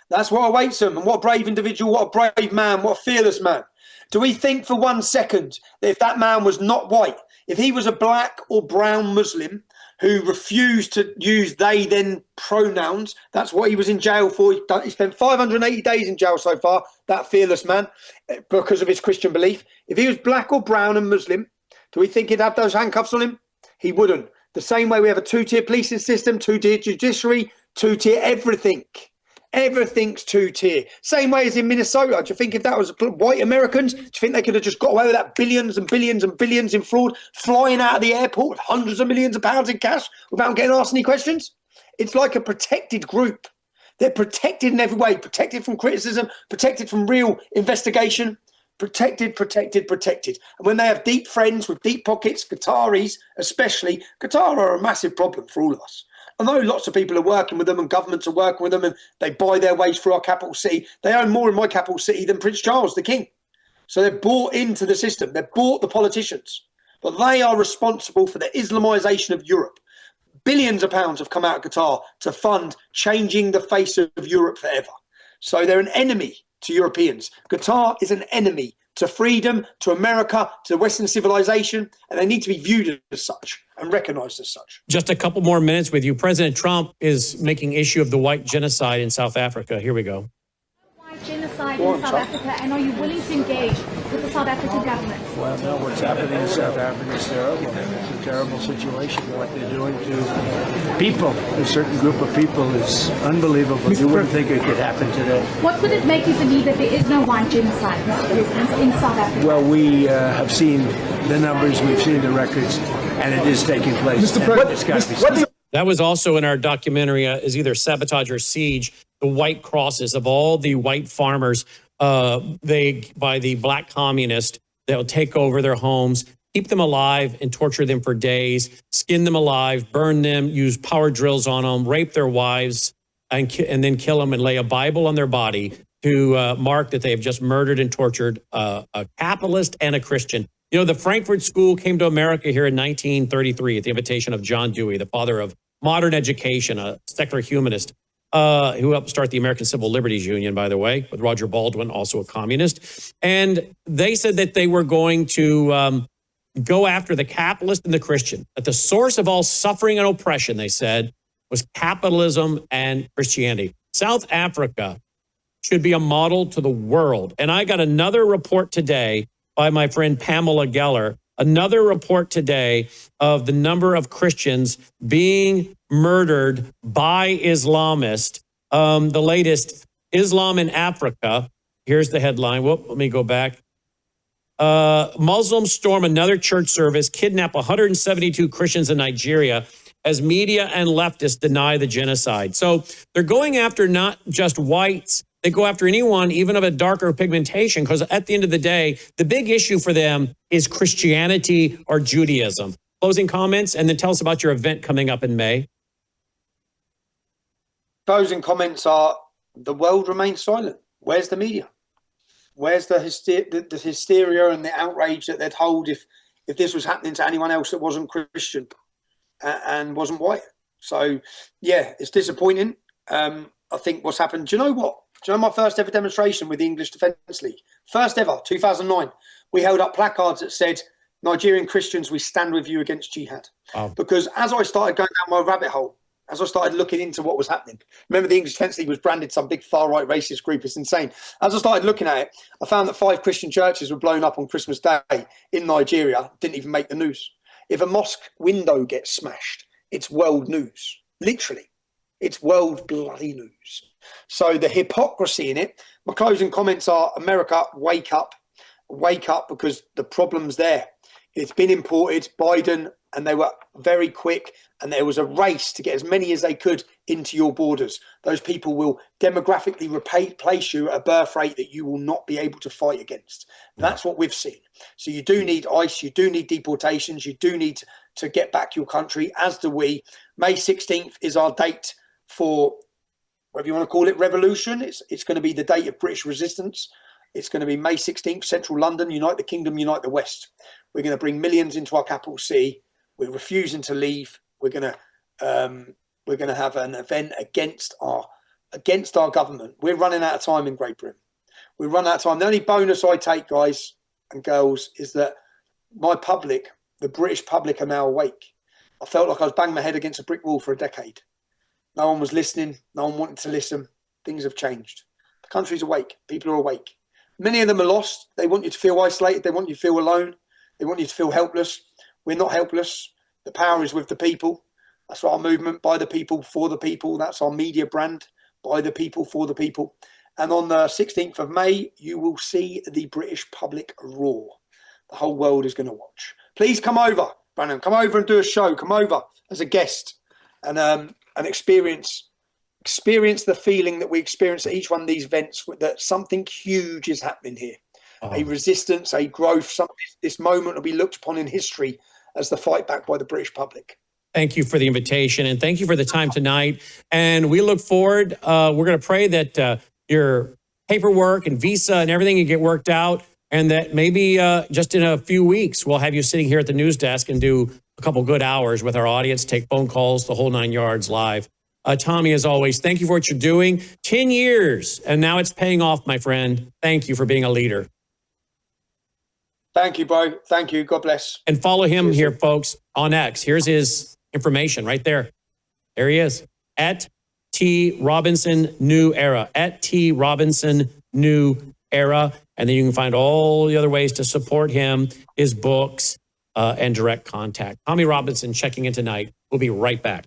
That's what awaits them. And what a brave individual, what a brave man, what a fearless man. Do we think for 1 second that if that man was not white, if he was a black or brown Muslim who refused to use they then pronouns, that's what he was in jail for. He spent 580 days in jail so far, that fearless man, because of his Christian belief. If he was black or brown and Muslim, do we think he'd have those handcuffs on him? He wouldn't. The same way we have a two-tier policing system, two-tier judiciary, two-tier everything. Everything's two-tier. Same way as in Minnesota. Do you think if that was white Americans, do you think they could have just got away with that billions and billions and billions in fraud, flying out of the airport with hundreds of millions of pounds in cash without getting asked any questions? It's like a protected group. They're protected in every way, protected from criticism, protected from real investigation. Protected, protected, protected. And when they have deep friends with deep pockets, Qataris especially, Qatar are a massive problem for all of us. I know lots of people are working with them and governments are working with them and they buy their ways through our capital city. They own more in my capital city than Prince Charles, the King. So they're bought into the system. They're bought the politicians. But they are responsible for the Islamisation of Europe. Billions of pounds have come out of Qatar to fund changing the face of Europe forever. So they're an enemy to Europeans. Qatar is an enemy to freedom, to America, to Western civilization, and they need to be viewed as such and recognized as such. Just a couple more minutes with you. President Trump is making issue of the white genocide in South Africa. Here we go. White genocide in South Africa, and are you willing to engage with the South African government? Well, no, what's happening in South Africa is terrible. It's a terrible situation. What they're doing to people, a certain group of people, is unbelievable. You wouldn't think it could happen today. What would it make you believe that there is no white genocide, Mr. President, in South Africa? Well, we have seen the numbers, we've seen the records, and it is taking place. Mr. President, that was also in our documentary, is either Sabotage or Siege, the white crosses of all the white farmers by the black communists. They'll take over their homes, keep them alive and torture them for days, skin them alive, burn them, use power drills on them, rape their wives, and then kill them and lay a Bible on their body to mark that they have just murdered and tortured a capitalist and a Christian. You know, the Frankfurt School came to America here in 1933 at the invitation of John Dewey, the father of modern education, a secular humanist, who helped start the American Civil Liberties Union, by the way, with Roger Baldwin, also a communist. And they said that they were going to go after the capitalist and the Christian. At the source of all suffering and oppression, they said, was capitalism and Christianity. South Africa should be a model to the world. And I got another report today by my friend Pamela Geller, another report today of the number of Christians being murdered by Islamists. The latest, Islam in Africa. Here's the headline. Whoop, let me go back. Muslims storm another church service, kidnap 172 Christians in Nigeria as media and leftists deny the genocide. So they're going after not just whites, they go after anyone, even of a darker pigmentation, because at the end of the day, the big issue for them is Christianity or Judaism. Closing comments, and then tell us about your event coming up in May. Closing comments are, the world remains silent. Where's the media? Where's the hysteria and the outrage that they'd hold if this was happening to anyone else that wasn't Christian and wasn't white? So, yeah, it's disappointing. I think what's happened, do you know what? Do you know my first ever demonstration with the English Defence League? First ever, 2009. We held up placards that said, Nigerian Christians, we stand with you against jihad. Wow. Because as I started going down my rabbit hole, as I started looking into what was happening, remember the English Defence League was branded some big far-right racist group. It's insane. As I started looking at it, I found that 5 Christian churches were blown up on Christmas Day in Nigeria. Didn't even make the news. If a mosque window gets smashed, it's world news. Literally. It's world bloody news. So the hypocrisy in it, my closing comments are, America, wake up. Wake up, because the problem's there. It's been imported, Biden, and they were very quick, and there was a race to get as many as they could into your borders. Those people will demographically replace you at a birth rate that you will not be able to fight against. That's what we've seen. So you do need ICE, you do need deportations, you do need to get back your country, as do we. May 16th is our date for, whatever you want to call it, revolution. It's going to be the date of British resistance. It's going to be May 16th, central London, unite the kingdom, unite the West. We're going to bring millions into our capital city. We're refusing to leave. We're going to have an event against our government. We're running out of time in Great Britain. We run out of time. The only bonus I take, guys and girls, is that my public, the British public, are now awake. I felt like I was banging my head against a brick wall for a decade. No one was listening. No one wanted to listen. Things have changed. The country's awake. People are awake. Many of them are lost. They want you to feel isolated. They want you to feel alone. They want you to feel helpless. We're not helpless. The power is with the people. That's our movement, by the people, for the people. That's our media brand, by the people, for the people. And on the 16th of May, you will see the British public roar. The whole world is going to watch. Please come over, Brandon. Come over and do a show. Come over as a guest and experience the feeling that we experience at each one of these events, that something huge is happening here. A resistance, a growth. This moment will be looked upon in history as the fight back by the British public. Thank you for the invitation, and thank you for the time tonight. And we look forward. We're going to pray that your paperwork and visa and everything you get worked out, and that maybe just in a few weeks, we'll have you sitting here at the news desk and do a couple good hours with our audience, take phone calls, the whole 9 yards live. Tommy, as always, thank you for what you're doing. 10 years, and now it's paying off, my friend. Thank you for being a leader. Thank you, bro. Thank you. God bless. And follow him here, folks, on X. Here's his information right there. There he is. At T Robinson New Era. At T Robinson New Era. And then you can find all the other ways to support him, his books, and direct contact. Tommy Robinson checking in tonight. We'll be right back.